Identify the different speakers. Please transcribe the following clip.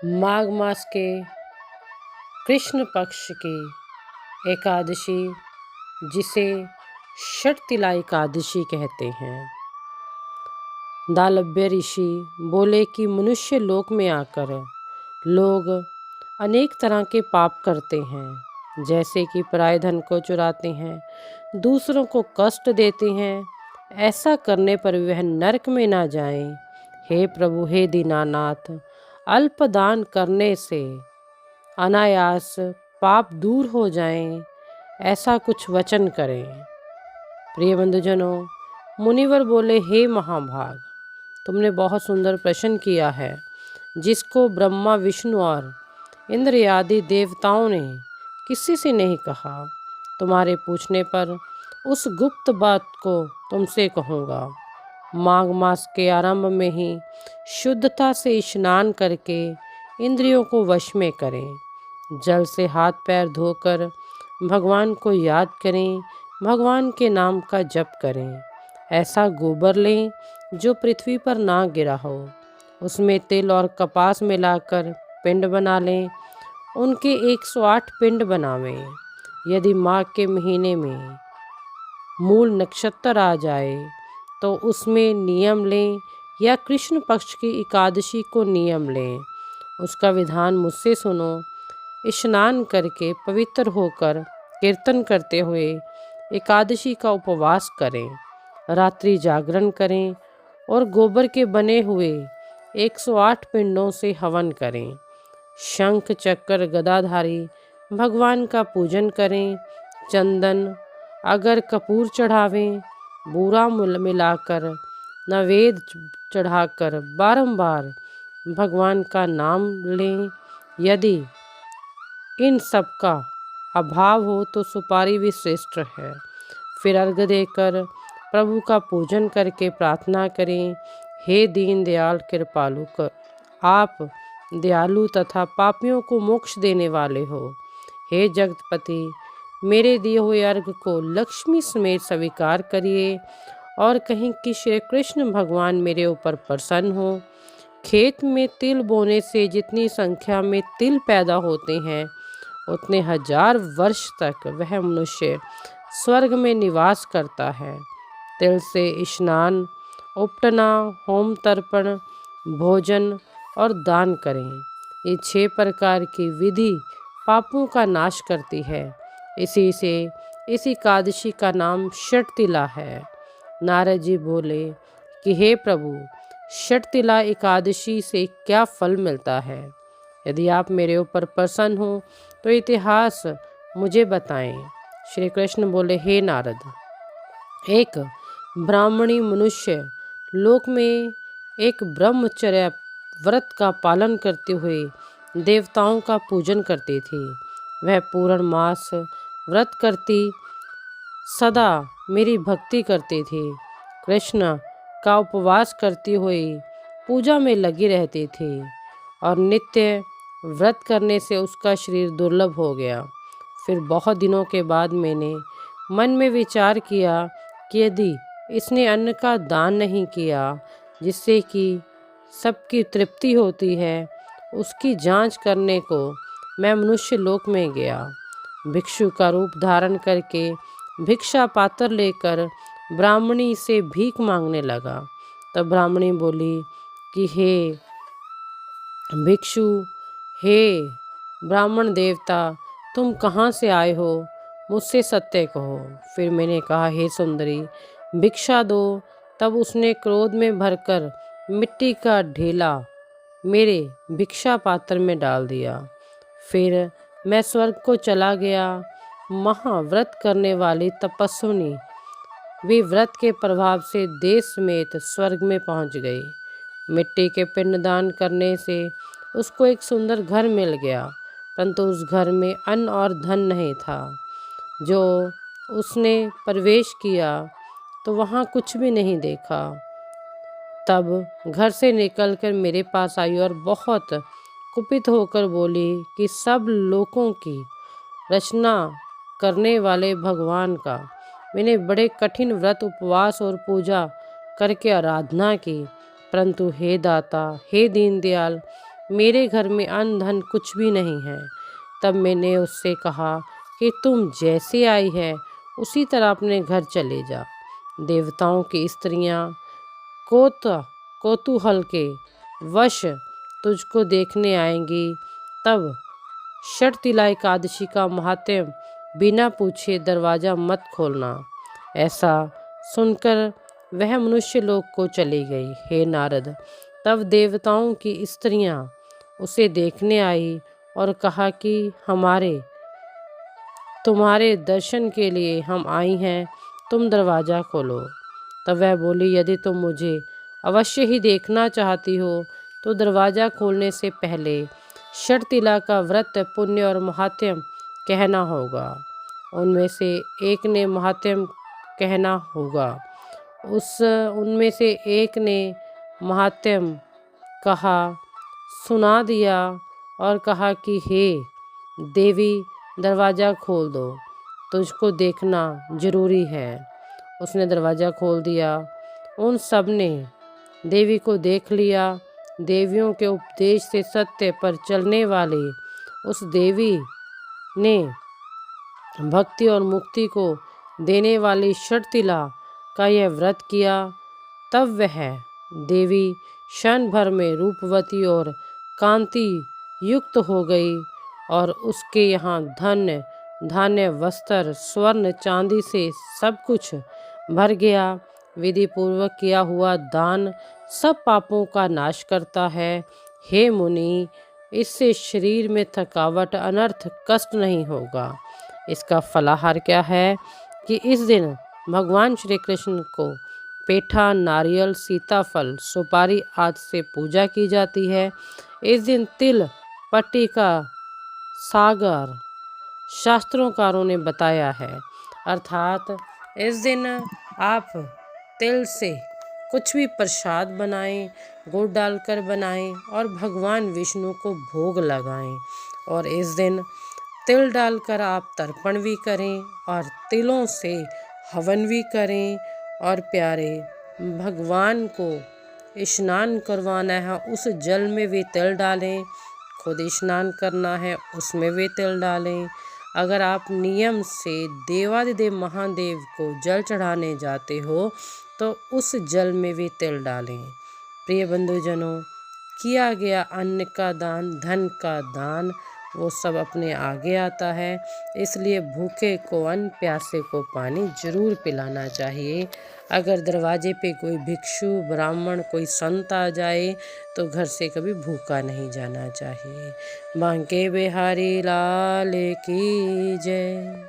Speaker 1: माघ मास के कृष्ण पक्ष की एकादशी, जिसे षटतिला एकादशी कहते हैं। दालभ्य ऋषि बोले कि मनुष्य लोक में आकर लोग अनेक तरह के पाप करते हैं, जैसे कि पराये धन को चुराते हैं, दूसरों को कष्ट देते हैं। ऐसा करने पर वह नरक में ना जाएं। हे प्रभु, हे दीनानाथ, अल्प दान करने से अनायास पाप दूर हो जाएं, ऐसा कुछ वचन करें। प्रिय बंधुजनों, मुनिवर बोले, हे महाभाग, तुमने बहुत सुंदर प्रश्न किया है, जिसको ब्रह्मा, विष्णु और इंद्र आदि देवताओं ने किसी से नहीं कहा। तुम्हारे पूछने पर उस गुप्त बात को तुमसे कहूँगा। माघ मास के आरंभ में ही शुद्धता से स्नान करके इंद्रियों को वश में करें। जल से हाथ पैर धोकर भगवान को याद करें, भगवान के नाम का जप करें। ऐसा गोबर लें जो पृथ्वी पर ना गिरा हो, उसमें तिल और कपास मिलाकर पिंड बना लें। उनके 108 पिंड बनावें। यदि माघ के महीने में मूल नक्षत्र आ जाए तो उसमें नियम लें, या कृष्ण पक्ष की एकादशी को नियम लें। उसका विधान मुझसे सुनो। स्नान करके पवित्र होकर कीर्तन करते हुए एकादशी का उपवास करें, रात्रि जागरण करें और गोबर के बने हुए 108 पिंडों से हवन करें। शंख चक्र गदाधारी भगवान का पूजन करें। चंदन अगर कपूर चढ़ावें, बूरा मिलाकर नैवेद्य चढ़ाकर बारंबार भगवान का नाम लें। यदि इन सब का अभाव हो तो सुपारी भी श्रेष्ठ है। फिर अर्घ देकर प्रभु का पूजन करके प्रार्थना करें, हे दीन दयाल कृपालु, आप दयालु तथा पापियों को मोक्ष देने वाले हो। हे जगतपति, मेरे दिए हुए अर्घ को लक्ष्मी समेत स्वीकार करिए और कहीं कि श्री कृष्ण भगवान मेरे ऊपर प्रसन्न हो। खेत में तिल बोने से जितनी संख्या में तिल पैदा होते हैं, उतने 1000 वर्ष तक वह मनुष्य स्वर्ग में निवास करता है। तिल से स्नान, उपटना, होम तर्पण, भोजन और दान करें। ये 6 प्रकार की विधि पापों का नाश करती है। इसी से इस एकादशी का नाम षटतिला है। नारद जी बोले कि हे प्रभु, षटतिला एकादशी से क्या फल मिलता है? यदि आप मेरे ऊपर प्रसन्न हो तो इतिहास मुझे बताएं। श्री कृष्ण बोले, हे नारद, एक ब्राह्मणी मनुष्य लोक में एक ब्रह्मचर्य व्रत का पालन करते हुए देवताओं का पूजन करती थी। वह पूर्ण मास व्रत करती, सदा मेरी भक्ति करती थी। कृष्ण का उपवास करती हुई पूजा में लगी रहती थी और नित्य व्रत करने से उसका शरीर दुर्लभ हो गया। फिर बहुत दिनों के बाद मैंने मन में विचार किया कि यदि इसने अन्न का दान नहीं किया जिससे कि सबकी तृप्ति होती है, उसकी जांच करने को मैं मनुष्य लोक में गया। भिक्षु का रूप धारण करके भिक्षा पात्र लेकर ब्राह्मणी से भीख मांगने लगा। तब ब्राह्मणी बोली कि हे भिक्षु, हे ब्राह्मण देवता, तुम कहाँ से आए हो? मुझसे सत्य कहो। फिर मैंने कहा, हे सुंदरी, भिक्षा दो। तब उसने क्रोध में भरकर मिट्टी का ढेला मेरे भिक्षा पात्र में डाल दिया। फिर मैं स्वर्ग को चला गया। महाव्रत करने वाली तपस्विनी वे व्रत के प्रभाव से देश समेत स्वर्ग में पहुंच गई। मिट्टी के पिंडदान करने से उसको एक सुंदर घर मिल गया, परंतु उस घर में अन्न और धन नहीं था। जो उसने प्रवेश किया तो वहाँ कुछ भी नहीं देखा। तब घर से निकलकर मेरे पास आई और बहुत कुपित होकर बोली कि सब लोगों की रचना करने वाले भगवान का मैंने बड़े कठिन व्रत, उपवास और पूजा करके आराधना की, परंतु हे दाता, हे दीनदयाल, मेरे घर में अन्न धन कुछ भी नहीं है। तब मैंने उससे कहा कि तुम जैसे आई है उसी तरह अपने घर चले जा। देवताओं की स्त्रियां कौतूहल के वश तुझको देखने आएंगी। तब षटतिला एकादशी का महात्म्य बिना पूछे दरवाजा मत खोलना। ऐसा सुनकर वह मनुष्य लोक को चली गई। हे नारद, तब देवताओं की स्त्रियां उसे देखने आई और कहा कि तुम्हारे दर्शन के लिए हम आई हैं, तुम दरवाज़ा खोलो। तब वह बोली, यदि तुम मुझे अवश्य ही देखना चाहती हो तो दरवाज़ा खोलने से पहले षटतिला का व्रत, पुण्य और महात्म्य कहना होगा। उनमें से एक ने महात्म्य कहना होगा। उनमें से एक ने महात्म्य कहा, सुना दिया और कहा कि हे देवी, दरवाज़ा खोल दो, तुझको देखना जरूरी है। उसने दरवाज़ा खोल दिया। उन सब ने देवी को देख लिया। देवियों के उपदेश से सत्य पर चलने वाले उस देवी ने भक्ति और मुक्ति को देने वाली षटतिला का यह व्रत किया। तब वह देवी क्षण भर में रूपवती और कांति युक्त हो गई और उसके यहाँ धन धान्य, वस्त्र, स्वर्ण, चांदी से सब कुछ भर गया। विधि पूर्वक किया हुआ दान सब पापों का नाश करता है। हे मुनि, इससे शरीर में थकावट, अनर्थ, कष्ट नहीं होगा। इसका फलाहार क्या है कि इस दिन भगवान श्री कृष्ण को पेठा, नारियल, सीताफल, सुपारी आदि से पूजा की जाती है। इस दिन तिल पट्टी का सागर शास्त्रोकारों ने बताया है, अर्थात इस दिन आप तिल से कुछ भी प्रसाद बनाएं, गुड़ डालकर बनाएं और भगवान विष्णु को भोग लगाएं। और इस दिन तिल डालकर आप तर्पण भी करें और तिलों से हवन भी करें और प्यारे भगवान को स्नान करवाना है, उस जल में भी तिल डालें। खुद स्नान करना है, उसमें भी तिल डालें। अगर आप नियम से देवादिदेव महादेव को जल चढ़ाने जाते हो तो उस जल में भी तिल डालें। प्रिय बंधुजनों, किया गया अन्न का दान, धन का दान, वो सब अपने आगे आता है। इसलिए भूखे को अन्न, प्यासे को पानी जरूर पिलाना चाहिए। अगर दरवाजे पे कोई भिक्षु, ब्राह्मण, कोई संत आ जाए तो घर से कभी भूखा नहीं जाना चाहिए। बांके बिहारी लाल की जय।